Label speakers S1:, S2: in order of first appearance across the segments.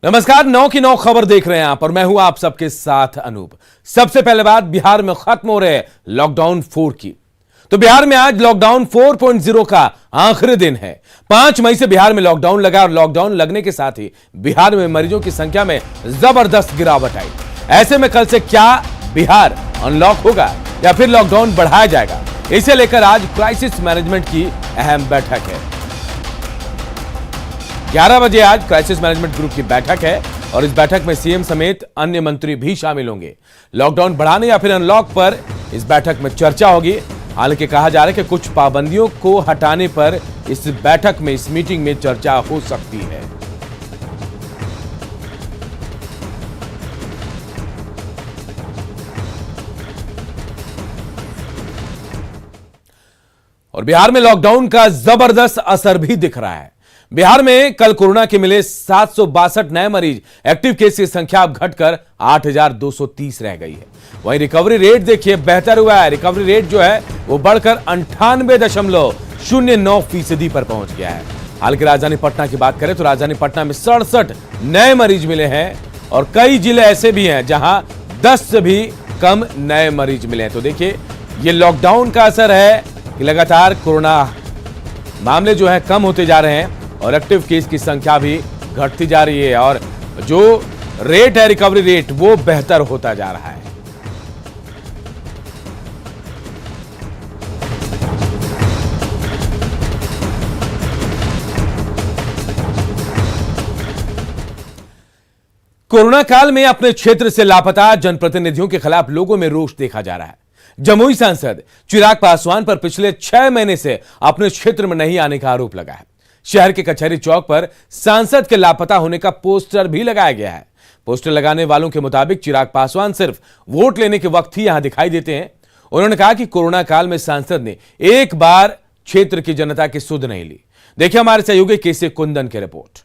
S1: नमस्कार, 9 की 9 खबर देख रहे हैं आप और मैं हूं आप सबके साथ अनूप। सबसे पहले बात बिहार में खत्म हो रहे लॉकडाउन 4 की। तो बिहार में आज लॉकडाउन 4.0 का आखिरी दिन है। 5 मई से बिहार में लॉकडाउन लगा और लॉकडाउन लगने के साथ ही बिहार में मरीजों की संख्या में जबरदस्त गिरावट आई। ऐसे में कल से क्या बिहार अनलॉक होगा या फिर लॉकडाउन बढ़ाया जाएगा, इसे लेकर आज क्राइसिस मैनेजमेंट की अहम बैठक है। 11 बजे आज क्राइसिस मैनेजमेंट ग्रुप की बैठक है और इस बैठक में सीएम समेत अन्य मंत्री भी शामिल होंगे। लॉकडाउन बढ़ाने या फिर अनलॉक पर इस बैठक में चर्चा होगी। हालांकि कहा जा रहा है कि कुछ पाबंदियों को हटाने पर इस बैठक में, इस मीटिंग में चर्चा हो सकती है। और बिहार में लॉकडाउन का जबरदस्त असर भी दिख रहा है। बिहार में कल कोरोना के मिले 762 नए मरीज। एक्टिव केस की संख्या अब घटकर 8,230 रह गई है। वहीं रिकवरी रेट देखिए बेहतर हुआ है। रिकवरी रेट जो है वो बढ़कर 98.09% पर पहुंच गया है। हालांकि राजधानी पटना की बात करें तो राजधानी पटना में 67 नए मरीज मिले हैं और कई जिले ऐसे भी हैं जहां 10 से भी कम नए मरीज मिले हैं। तो देखिए ये लॉकडाउन का असर है कि लगातार कोरोना मामले जो है कम होते जा रहे हैं और एक्टिव केस की संख्या भी घटती जा रही है और जो रेट है, रिकवरी रेट, वो बेहतर होता जा रहा है। कोरोना काल में अपने क्षेत्र से लापता जनप्रतिनिधियों के खिलाफ लोगों में रोष देखा जा रहा है। जमुई सांसद चिराग पासवान पर पिछले 6 महीने से अपने क्षेत्र में नहीं आने का आरोप लगा है। शहर के कचहरी चौक पर सांसद के लापता होने का पोस्टर भी लगाया गया है। पोस्टर लगाने वालों के मुताबिक चिराग पासवान सिर्फ वोट लेने के वक्त ही यहां दिखाई देते हैं। उन्होंने कहा कि कोरोना काल में सांसद ने एक बार क्षेत्र की जनता की सुध नहीं ली। देखिए हमारे सहयोगी केसी कुंदन की रिपोर्ट।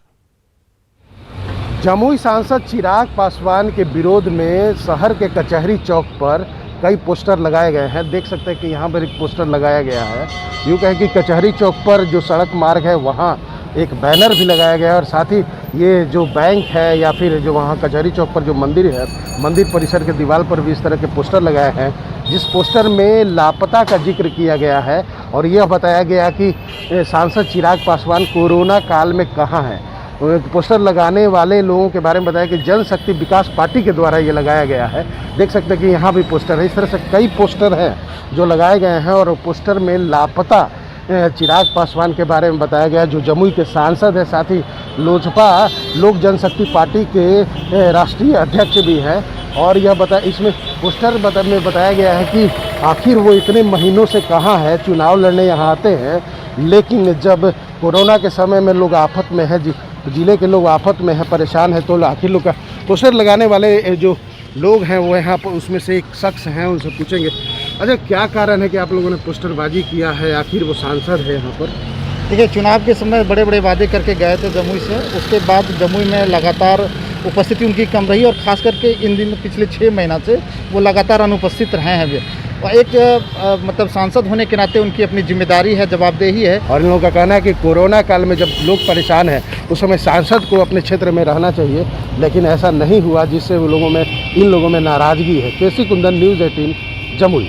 S2: जमुई सांसद चिराग पासवान के विरोध में शहर के कचहरी चौक पर कई पोस्टर लगाए गए हैं। देख सकते हैं कि यहाँ पर एक पोस्टर लगाया गया है। यूँ कहें कि कचहरी चौक पर जो सड़क मार्ग है वहाँ एक बैनर भी लगाया गया है और साथ ही ये जो बैंक है या फिर जो वहाँ कचहरी चौक पर जो मंदिर है, मंदिर परिसर के दीवार पर भी इस तरह के पोस्टर लगाए हैं, जिस पोस्टर में लापता का जिक्र किया गया है और यह बताया गया कि सांसद चिराग पासवान कोरोना काल में कहाँ हैं। पोस्टर लगाने वाले लोगों के बारे में बताया कि जनशक्ति विकास पार्टी के द्वारा ये लगाया गया है। देख सकते हैं कि यहाँ भी पोस्टर है। इस तरह से कई पोस्टर हैं जो लगाए गए हैं और पोस्टर में लापता चिराग पासवान के बारे में बताया गया, जो जमुई के सांसद है, साथ ही लोजपा लोक जनशक्ति पार्टी के राष्ट्रीय अध्यक्ष भी हैं। और यह इसमें पोस्टर में बताया गया है कि आखिर वो इतने महीनों से कहाँ है, चुनाव लड़ने यहाँ आते हैं, लेकिन जब कोरोना के समय में लोग आफत में है, जिले के लोग आफत में है, परेशान है, तो आखिर लोग का पोस्टर लगाने वाले जो लोग हैं वो यहाँ पर उसमें से एक शख्स हैं, उनसे पूछेंगे। अच्छा, क्या कारण है कि आप लोगों ने पोस्टरबाजी किया है? आखिर वो सांसद है यहाँ पर?
S3: देखिए, चुनाव के समय बड़े बड़े वादे करके गए थे जमुई से। उसके बाद जमुई में लगातार उपस्थिति उनकी कम रही और ख़ास करके इन दिन पिछले 6 महीना से वो लगातार अनुपस्थित रहे हैं। और एक मतलब सांसद होने के नाते उनकी अपनी जिम्मेदारी है, जवाबदेही है।
S2: और इन लोगों का कहना है कि कोरोना काल में जब लोग परेशान हैं उस समय सांसद को अपने क्षेत्र में रहना चाहिए, लेकिन ऐसा नहीं हुआ, जिससे इन लोगों में नाराजगी है। केसी कुंदन, न्यूज़ 18, जमुई।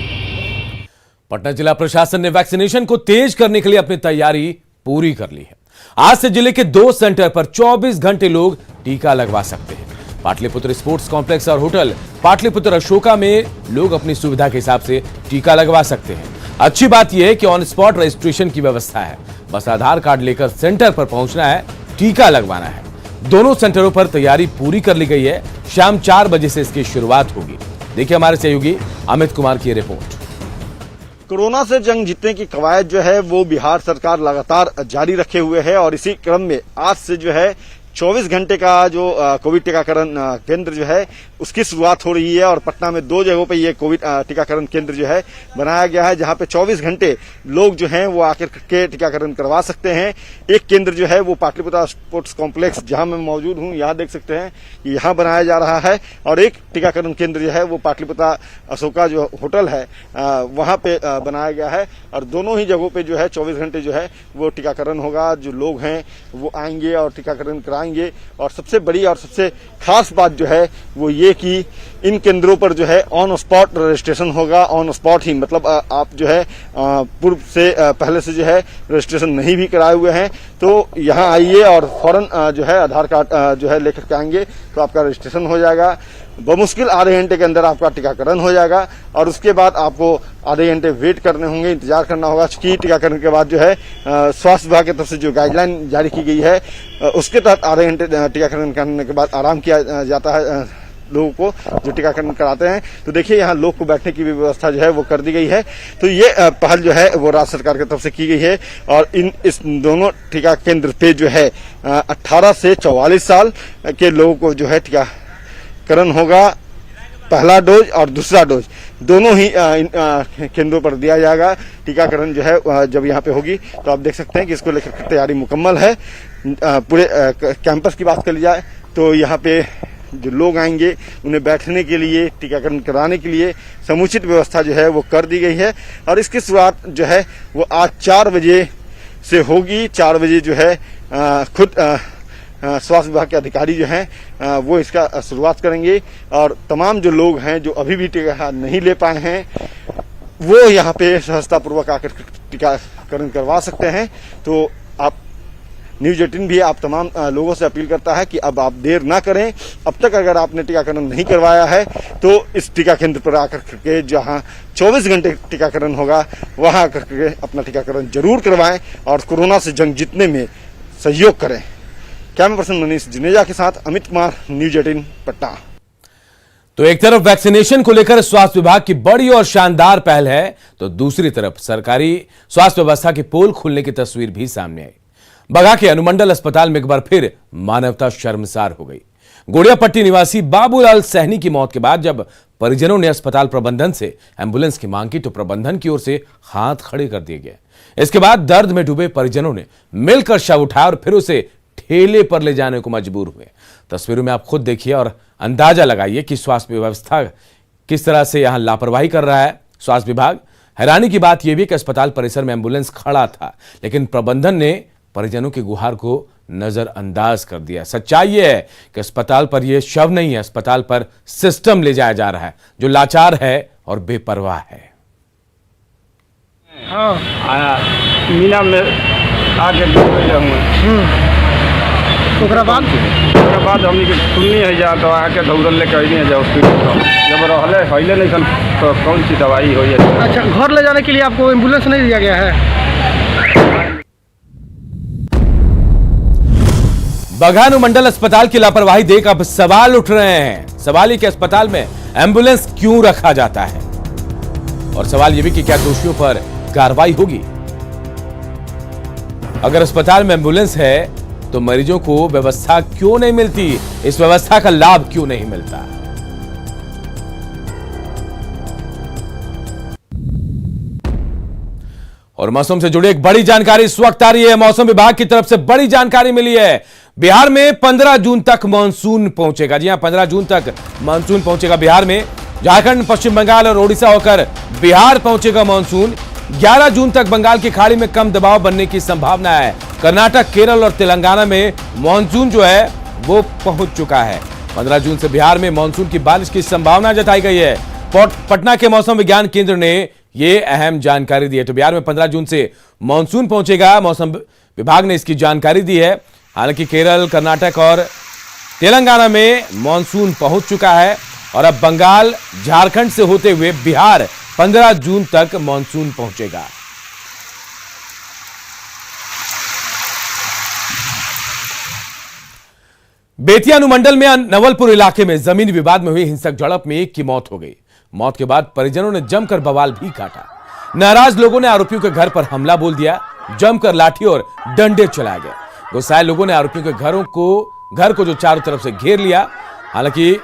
S1: पटना जिला प्रशासन ने वैक्सीनेशन को तेज करने के लिए अपनी तैयारी पूरी कर ली है। आज से जिले के 2 सेंटर पर 24 घंटे लोग टीका लगवा सकते हैं। पाटलिपुत्र स्पोर्ट्स कॉम्प्लेक्स और होटल पाटलिपुत्र अशोका में लोग अपनी सुविधा के हिसाब से टीका लगवा सकते हैं। अच्छी बात यह है कि ऑन स्पॉट रजिस्ट्रेशन की व्यवस्था है। बस आधार कार्ड लेकर सेंटर पर पहुंचना है, टीका लगवाना है। दोनों सेंटरों पर तैयारी पूरी कर ली गई है। शाम 4 बजे से इसकी शुरुआत होगी। देखिए हमारे सहयोगी अमित कुमार की रिपोर्ट।
S4: कोरोना से जंग जीतने की कवायद जो है वो बिहार सरकार लगातार जारी रखे हुए है और इसी क्रम में आज से जो है 24 घंटे का जो कोविड टीकाकरण केंद्र जो है उसकी शुरुआत हो रही है और पटना में 2 जगहों पे ये कोविड टीकाकरण केंद्र जो है बनाया गया है, जहां पे 24 घंटे लोग जो हैं वो आकर के टीकाकरण करवा सकते हैं। एक केंद्र जो है वो पाटलिपुत्र स्पोर्ट्स कॉम्प्लेक्स जहां मैं मौजूद हूं, यहां देख सकते हैं कि यहां बनाया जा रहा है और एक टीकाकरण केंद्र जो है वो पाटलिपुत्र अशोका जो होटल है वहां पे बनाया गया है और दोनों ही जगहों पे जो है 24 घंटे जो है वो टीकाकरण होगा। जो लोग हैं वो आएंगे और टीकाकरण कराएंगे। कराएंगे। और सबसे बड़ी और सबसे खास बात जो है वो ये कि इन केंद्रों पर जो है ऑन स्पॉट रजिस्ट्रेशन होगा। ऑन स्पॉट ही मतलब आप जो है पूर्व से पहले से जो है रजिस्ट्रेशन नहीं भी कराए हुए हैं तो यहाँ आइए और फौरन जो है आधार कार्ड जो है लेकर के आएंगे तो आपका रजिस्ट्रेशन हो जाएगा। बमुश्किल आधे घंटे के अंदर आपका टीकाकरण हो जाएगा और उसके बाद आपको आधे घंटे वेट करने होंगे, इंतजार करना होगा। क्योंकि टीकाकरण के बाद जो है स्वास्थ्य विभाग की तरफ से जो गाइडलाइन जारी की गई है उसके तहत आधे घंटे टीकाकरण करने के बाद आराम किया जाता है लोगों को जो टीकाकरण कराते हैं। तो देखिए यहाँ लोग को बैठने की भी व्यवस्था जो है वो कर दी गई है। तो ये पहल जो है वो राज्य सरकार की तरफ से की गई है और इस दोनों टीका केंद्र पे जो है 18 से 44 साल के लोगों को जो है टीकाकरण होगा। पहला डोज और दूसरा डोज दोनों ही केंद्रों पर दिया जाएगा। टीकाकरण जो है जब यहाँ पे होगी तो आप देख सकते हैं कि इसको लेकर तैयारी मुकम्मल है। पूरे कैंपस की बात कर ली जाए तो यहाँ पे जो लोग आएंगे उन्हें बैठने के लिए, टीकाकरण कराने के लिए समुचित व्यवस्था जो है वो कर दी गई है। और इसकी शुरुआत जो है वो आज 4 बजे से होगी। 4 बजे जो है खुद स्वास्थ्य विभाग के अधिकारी जो हैं वो इसका शुरुआत करेंगे और तमाम जो लोग हैं जो अभी भी टीका नहीं ले पाए हैं वो यहाँ पे सहजतापूर्वक आकर टीकाकरण करवा सकते हैं। तो आप न्यूज 18 भी आप तमाम लोगों से अपील करता है कि अब आप देर ना करें। अब तक अगर आपने टीकाकरण नहीं करवाया है तो इस टीका केंद्र पर आकर के जहां 24 घंटे टीकाकरण होगा वहां आकर के अपना टीकाकरण जरूर करवाएं और कोरोना से जंग जीतने में सहयोग करें। कैमरा पर्सन मनीष जुनेजा के साथ अमित कुमार, न्यूज 18 पटना।
S1: तो एक तरफ वैक्सीनेशन को लेकर स्वास्थ्य विभाग की बड़ी और शानदार पहल है तो दूसरी तरफ सरकारी स्वास्थ्य व्यवस्था की पोल खुलने की तस्वीर भी सामने आई। बगहा के अनुमंडल अस्पताल में एक बार फिर मानवता शर्मसार हो गई। गोड़ियापट्टी निवासी बाबूलाल सहनी की मौत के बाद जब परिजनों ने अस्पताल प्रबंधन से एम्बुलेंस की मांग की तो प्रबंधन की ओर से हाथ खड़े कर दिए गए। इसके बाद दर्द में डूबे परिजनों ने मिलकर शव उठाया और फिर उसे ठेले पर ले जाने को मजबूर हुए। तस्वीरों में आप खुद देखिए और अंदाजा लगाइए कि स्वास्थ्य व्यवस्था किस तरह से यहां लापरवाही कर रहा है स्वास्थ्य विभाग। हैरानी की बात यह भी कि अस्पताल परिसर में एम्बुलेंस खड़ा था लेकिन प्रबंधन ने परिजनों की गुहार को नजरअंदाज कर दिया। सच्चाई यह है कि अस्पताल पर यह शव नहीं है, अस्पताल पर सिस्टम ले जाया जा रहा है जो लाचार है और बेपरवाह है।
S5: हाँ आया मीना में आके
S3: ओकरा बाद
S5: हमनी के सुननी है जा तो आके दौड़ल लेके अइनी है जा हॉस्पिटल जब रहले हइले नहीं सन तो कौन सी दवाई होई है।
S3: अच्छा, घर ले जाने के लिए आपको एम्बुलेंस नहीं दिया गया है?
S1: बगहा अनुमंडल अस्पताल की लापरवाही देख अब सवाल उठ रहे हैं। सवाल ही कि अस्पताल में एम्बुलेंस क्यों रखा जाता है और सवाल यह भी कि क्या दोषियों पर कार्रवाई होगी। अगर अस्पताल में एम्बुलेंस है तो मरीजों को व्यवस्था क्यों नहीं मिलती, इस व्यवस्था का लाभ क्यों नहीं मिलता। और मौसम से जुड़ी एक बड़ी जानकारी इस वक्त आ रही है। मौसम विभाग की तरफ से बड़ी जानकारी मिली है। बिहार में 15 जून तक मानसून पहुंचेगा। जी हां, 15 जून तक मानसून पहुंचेगा बिहार में। झारखंड, पश्चिम बंगाल और ओडिशा होकर बिहार पहुंचेगा मानसून। 11 जून तक बंगाल की खाड़ी में कम दबाव बनने की संभावना है। कर्नाटक, केरल और तेलंगाना में मानसून जो है वो पहुंच चुका है। 15 जून से बिहार में मानसून की बारिश की संभावना जताई गई है। पटना के मौसम विज्ञान केंद्र ने ये अहम जानकारी दी है। तो बिहार में 15 जून से मानसून पहुंचेगा, मौसम विभाग ने इसकी जानकारी दी है। हालांकि केरल, कर्नाटक और तेलंगाना में मानसून पहुंच चुका है और अब बंगाल, झारखंड से होते हुए बिहार 15 जून तक मानसून पहुंचेगा। बेतिया अनुमंडल में नवलपुर इलाके में जमीन विवाद में हुई हिंसक झड़प में एक की मौत हो गई। मौत के बाद परिजनों ने जमकर बवाल भी काटा। नाराज लोगों ने आरोपियों के घर पर हमला बोल दिया। जमकर लाठी और डंडे चलाए गए। गुस्साए लोगों ने आरोपियों के घर को जो चारों तरफ से घेर लिया। हालांकि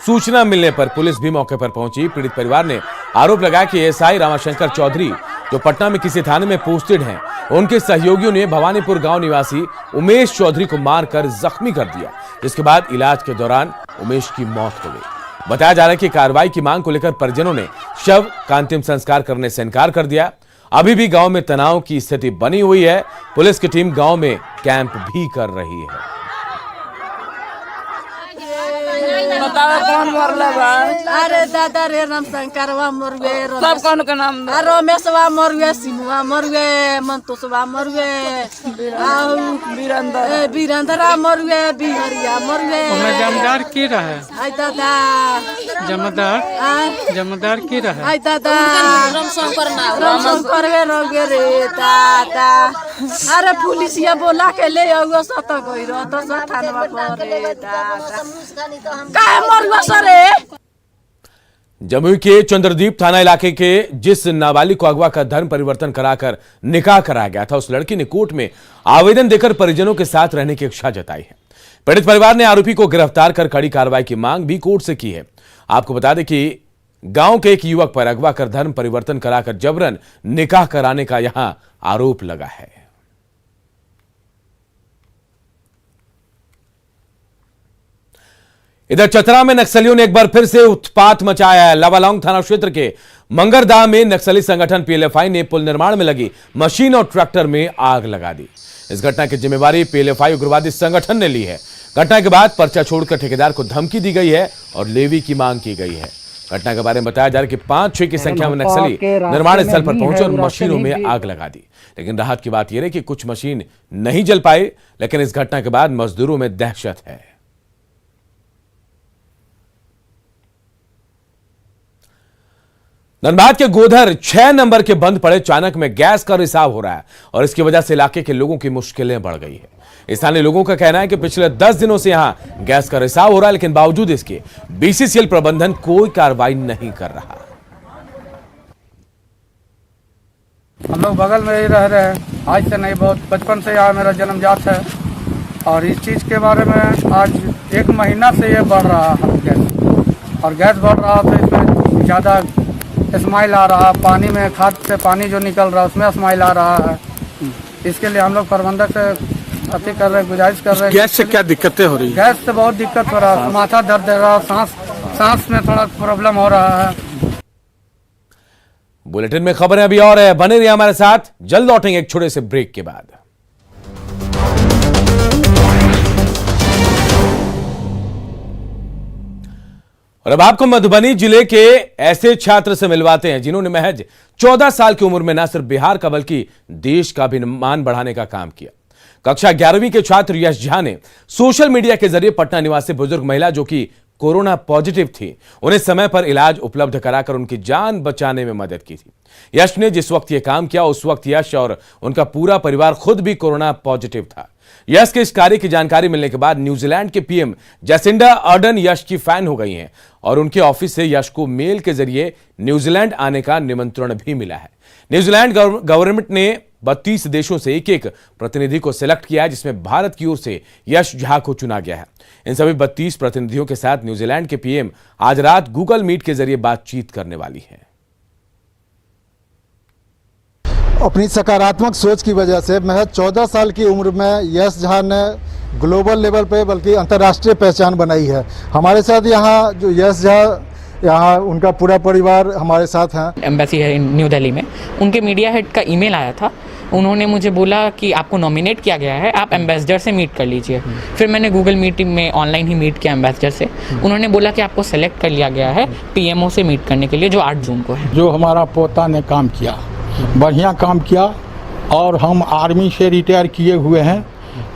S1: सूचना मिलने पर पुलिस भी मौके पर पहुंची। पीड़ित परिवार ने आरोप लगाया कि एएसआई रामाशंकर चौधरी जो पटना में किसी थाने में पोस्टेड हैं, उनके सहयोगियों ने भवानीपुर गांव निवासी उमेश चौधरी को मारकर जख्मी कर दिया, जिसके बाद इलाज के दौरान उमेश की मौत हो गई। बताया जा रहा है कि कार्रवाई की मांग को लेकर परिजनों ने शव का अंतिम संस्कार करने से इनकार कर दिया। अभी भी गांव में तनाव की स्थिति बनी हुई है। पुलिस की टीम गांव में कैंप भी कर रही है।
S6: बताओ कौन मरले बा?
S7: अरे दादा रे राम शंकरवा मरुए,
S6: सब कौन के नाम दे?
S7: रमेशवा मरुए, सिनुआ मरुए, मंतोषवा मरुए, वीरेंद्रा मरुए, बिहरिया मरुए।
S8: जमदार की रहे?
S7: आई दादा
S8: जमदार की रहे?
S7: आई दादा रामशंकर रगे रे दादा। अरे पुलिसिया बोला के ले आओ सत गई रह तो थानवा पर रे दादा। काहे मरुआ सरे?
S1: जमुई के चंद्रदीप थाना इलाके के जिस नाबालिग को अगवा का धर्म परिवर्तन कराकर निकाह कराया गया था, उस लड़की ने कोर्ट में आवेदन देकर परिजनों के साथ रहने की इच्छा जताई है। पीड़ित परिवार ने आरोपी को गिरफ्तार कर कड़ी कार्रवाई की मांग भी कोर्ट से की है। आपको बता दें कि गांव के एक युवक पर अगवा कर धर्म परिवर्तन कराकर जबरन निकाह कराने का यहां आरोप लगा है। इधर चतरा में नक्सलियों ने एक बार फिर से उत्पात मचाया है। लावालौंग थाना क्षेत्र के मंगरदा में नक्सली संगठन पीएलएफआई ने पुल निर्माण में लगी मशीन और ट्रैक्टर में आग लगा दी। इस घटना की जिम्मेवारी पीएलएफआई उग्रवादी संगठन ने ली है। घटना के बाद पर्चा छोड़कर ठेकेदार को धमकी दी गई है और लेवी की मांग की गई है। घटना के बारे में बताया जा रहा है कि 5-6 की संख्या में नक्सली निर्माण स्थल पर पहुंचे और मशीनों में आग लगा दी। लेकिन राहत की बात यह है कि कुछ मशीन नहीं जल पाए, लेकिन इस घटना के बाद मजदूरों में दहशत है। धनबाद के गोधर 6 नंबर के बंद पड़े चाणक में गैस का रिसाव हो रहा है और इसकी वजह से इलाके के लोगों की मुश्किलें बढ़ गई है। स्थानीय लोगों का कहना है कि पिछले 10 दिनों से यहां गैस का रिसाव हो रहा है, लेकिन बावजूद इसके बीसीसीएल प्रबंधन कोई कार्रवाई नहीं कर रहा।
S8: हम लोग बगल में ही रह रहे हैं, आज से नहीं, बहुत बचपन से यहाँ मेरा जन्मजात है। और इस चीज़ के बारे में आज 1 महीना से ये बढ़ रहा है गैस, और गैस बढ़ रहा तो इसमें ज़्यादा स्माइल आ रहा, पानी में खाद से पानी जो निकल रहा है उसमें स्माइल आ रहा है। इसके लिए हम लोग प्रबंधक से अति कर रहे हैं, गुजारिश कर रहे हैं।
S9: गैस से क्या दिक्कतें हो रही है?
S8: गैस से बहुत दिक्कत हो रहा है, माथा दर्द दे रहा, सांस में थोड़ा प्रॉब्लम हो रहा है।
S1: बुलेटिन में खबरें अभी और है, बने रहिए हमारे साथ। जल्द लौटेंगे एक छोटे से ब्रेक के बाद। और अब आपको मधुबनी जिले के ऐसे छात्र से मिलवाते हैं जिन्होंने महज 14 साल की उम्र में न सिर्फ बिहार का बल्कि देश का भी मान बढ़ाने का काम किया। कक्षा 11वीं के छात्र यश झा ने सोशल मीडिया के जरिए पटना निवासी बुजुर्ग महिला जो कि कोरोना पॉजिटिव थी, उन्हें समय पर इलाज उपलब्ध कराकर उनकी जान बचाने में मदद की थी। यश ने जिस वक्त यह काम किया उस वक्त यश और उनका पूरा परिवार खुद भी कोरोना पॉजिटिव था। यश के इस कार्य की जानकारी मिलने के बाद न्यूजीलैंड के पीएम जैसिंडा अर्डन यश की फैन हो गई हैं और उनके ऑफिस से यश को मेल के जरिए न्यूजीलैंड आने का निमंत्रण भी मिला है। न्यूजीलैंड गवर्नमेंट ने 32 देशों से एक प्रतिनिधि को सिलेक्ट किया है, जिसमें भारत की ओर से यश झा को चुना गया है। इन सभी 32 प्रतिनिधियों के साथ न्यूजीलैंड के पीएम आज रात गूगल मीट के जरिए बातचीत करने वाली है।
S10: अपनी सकारात्मक सोच की वजह से महज 14 साल की उम्र में यश झा ने ग्लोबल लेवल पे बल्कि अंतर्राष्ट्रीय पहचान बनाई है। हमारे साथ यहाँ जो यश झा, यहाँ उनका पूरा परिवार हमारे साथ हैं।
S11: एम्बेसी है न्यू दिल्ली में, उनके मीडिया हेड का ईमेल आया था। उन्होंने मुझे बोला कि आपको नॉमिनेट किया गया है, आप एम्बेसडर से मीट कर लीजिए। फिर मैंने गूगल मीटिंग में ऑनलाइन ही मीट किया एम्बेसडर से। उन्होंने बोला कि आपको सेलेक्ट कर लिया गया है पीएमओ से मीट करने के लिए, जो 8 जून को है।
S9: जो हमारा पोता ने काम किया, बढ़िया काम किया, और हम आर्मी से रिटायर किए हुए हैं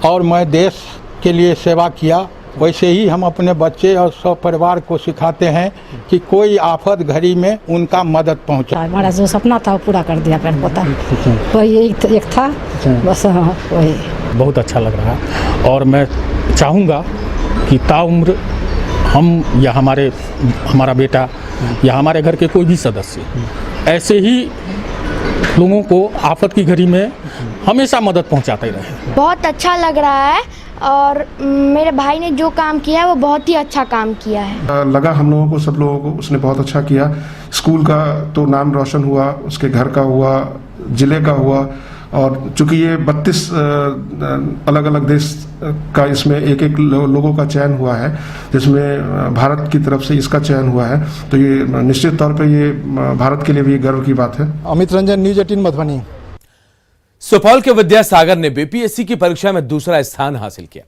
S9: और मैं देश के लिए सेवा किया। वैसे ही हम अपने बच्चे और सब परिवार को सिखाते हैं कि कोई आफत घड़ी में उनका मदद पहुंचा।
S12: हमारा जो सपना था वो पूरा कर दिया पेड़ पोता, वही एक था बस। वही
S13: बहुत अच्छा लग रहा है और मैं चाहूँगा कि ताउम्र हम या हमारा बेटा या हमारे घर के कोई भी सदस्य ऐसे ही लोगों को आफत की घड़ी में हमेशा मदद पहुंचाते रहे।
S14: बहुत अच्छा लग रहा है और मेरे भाई ने जो काम किया है वो बहुत ही अच्छा काम किया है।
S15: लगा हम लोगों को, सब लोगों को उसने बहुत अच्छा किया। स्कूल का तो नाम रोशन हुआ, उसके घर का हुआ, जिले का हुआ, और चूंकि ये 32 अलग अलग देश का इसमें एक लोगों का चयन हुआ है, जिसमें भारत की तरफ से इसका चयन हुआ है, तो ये निश्चित तौर पे ये भारत के लिए भी गर्व की बात है।
S10: अमित रंजन, न्यूज 18 मधुबनी।
S1: सुपौल के विद्यासागर ने बीपीएससी की परीक्षा में दूसरा स्थान हासिल किया।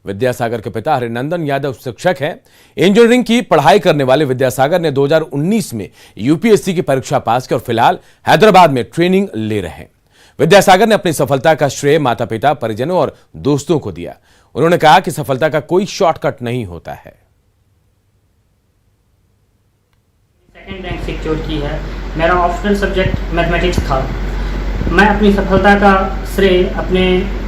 S1: विद्यासागर के पिता हरिनंदन यादव शिक्षक हैं। इंजीनियरिंग की पढ़ाई करने वाले विद्यासागर ने 2019 में यूपीएससी की परीक्षा पास की और फिलहाल हैदराबाद में ट्रेनिंग ले रहे हैं। विद्यासागर ने अपनी सफलता का श्रेय माता पिता, परिजनों और दोस्तों को दिया। उन्होंने कहा कि सफलता का कोई शॉर्टकट नहीं होता है।
S16: सेकंड रैंक सिक्योर की है। मेरा ऑप्शनल सब्जेक्ट मैथमेटिक्स था। मैं अपनी सफलता का श्रेय अपने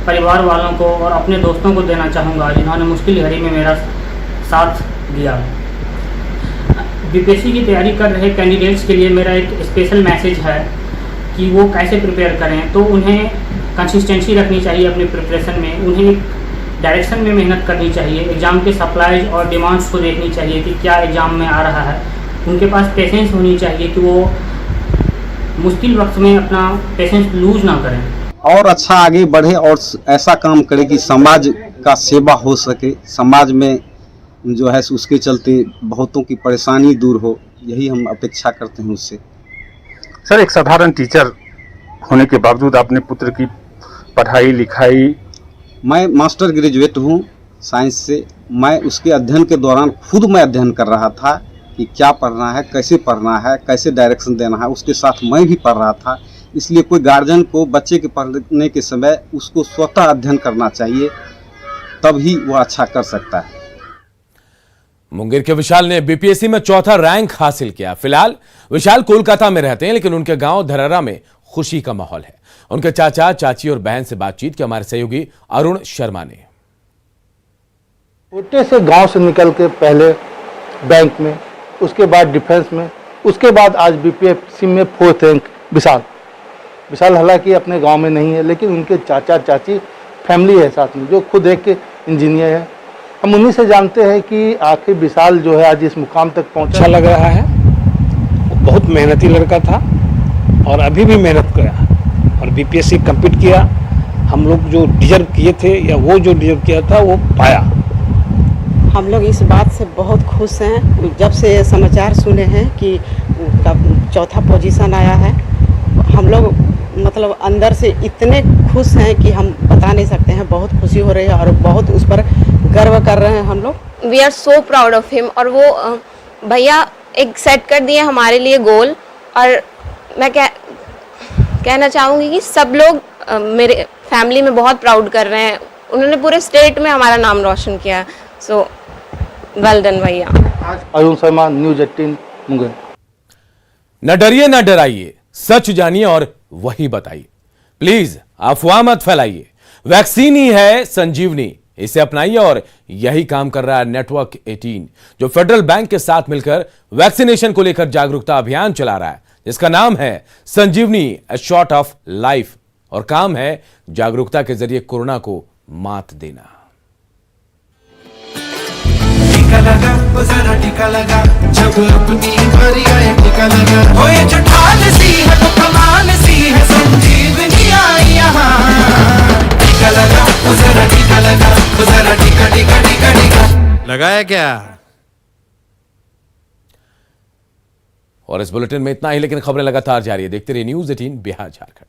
S16: परिवार वालों को और अपने दोस्तों को देना चाहूँगा, जिन्होंने मुश्किल घड़ी में मेरा साथ दिया। बीपीएससी की तैयारी कर रहे कैंडिडेट्स के लिए मेरा एक स्पेशल मैसेज है कि वो कैसे प्रिपेयर करें। तो उन्हें कंसिस्टेंसी रखनी चाहिए अपनी प्रिपरेशन में, उन्हें एक डायरेक्शन में मेहनत करनी चाहिए, एग्ज़ाम के सप्लाईज और डिमांड्स को देखनी चाहिए कि क्या एग्ज़ाम में आ रहा है। उनके पास पेशेंस होनी चाहिए कि वो मुश्किल वक्त में अपना पेशेंस लूज ना करें
S17: और अच्छा आगे बढ़े और ऐसा काम करे कि समाज का सेवा हो सके, समाज में जो है उसके चलते बहुतों की परेशानी दूर हो, यही हम अपेक्षा करते हैं उससे।
S13: सर, एक साधारण टीचर होने के बावजूद अपने पुत्र की पढ़ाई लिखाई।
S17: मैं मास्टर ग्रेजुएट हूँ साइंस से। मैं उसके अध्ययन के दौरान खुद मैं अध्ययन कर रहा था कि क्या पढ़ना है, कैसे पढ़ना है, कैसे डायरेक्शन देना है, उसके साथ मैं भी पढ़ रहा था। इसलिए कोई गार्जियन को बच्चे के पढ़ने के समय उसको स्वतः अध्ययन करना चाहिए, तभी वो अच्छा कर सकता है।
S1: मुंगेर के विशाल ने बीपीएससी में चौथा रैंक हासिल किया। फिलहाल विशाल कोलकाता में रहते हैं, लेकिन उनके गांव धरहरा में खुशी का माहौल है। उनके चाचा, चाची और बहन से बातचीत की हमारे सहयोगी अरुण शर्मा ने।
S2: छोटे से गांव से निकल के पहले बैंक में, उसके बाद डिफेंस में, उसके बाद आज बीपीएससी में 4th रैंक विशाल हालांकि अपने गांव में नहीं है, लेकिन उनके चाचा चाची फैमिली है साथ में, जो खुद एक इंजीनियर है। हम उन्हीं से जानते हैं कि आखिर विशाल जो है आज इस मुकाम तक पहुंचा।
S18: अच्छा लग रहा है, बहुत मेहनती लड़का था और अभी भी मेहनत किया और बीपीएससी कंप्लीट किया। हम लोग जो डिजर्व किए थे या वो जो डिजर्व किया था वो पाया।
S19: हम लोग इस बात से बहुत खुश हैं। जब से समाचार सुने हैं कि उनका चौथा पोजीशन आया है, हम लोग मतलब अंदर से इतने खुश हैं कि हम बता नहीं सकते हैं। बहुत खुशी हो रही है और बहुत उस पर गर्व कर रहे हैं हम लोग।
S14: We are so proud of him. और वो भैया एक सेट कर दिए हमारे लिए गोल, और मैं कहना चाहूँगी कि सब लोग मेरे फैमिली में बहुत प्राउड कर रहे हैं। उन्होंने पूरे स्टेट में हमारा नाम रोशन किया। सो वेल डन भैया।
S2: अरुण शर्मा, न्यूज़ 18 मुंगेर।
S1: न डरिए न डराइए, सच जानिए और वही बताइए। प्लीज अफवाह मत फैलाइए। वैक्सीन ही है संजीवनी, इसे अपनाइए। और यही काम कर रहा है नेटवर्क 18, जो फेडरल बैंक के साथ मिलकर वैक्सीनेशन को लेकर जागरूकता अभियान चला रहा है, जिसका नाम है संजीवनी अ शॉट ऑफ लाइफ। और काम है जागरूकता के जरिए कोरोना को मात देना।
S20: टीका लगा, वो जरा टीका लगा, जब अपनी बारी आए टीका लगा। हो ये जो ढाल सी है तो कमाल सी है, संजीवनी आई यहाँ। टीका लगा, वो जरा टीका लगा, वो जरा टीका टीका टीका टीका लगाया क्या।
S1: और इस बुलेटिन में इतना ही, लेकिन खबरें लगातार जारी है। देखते रहिए न्यूज़ 18 बिहार झारखंड।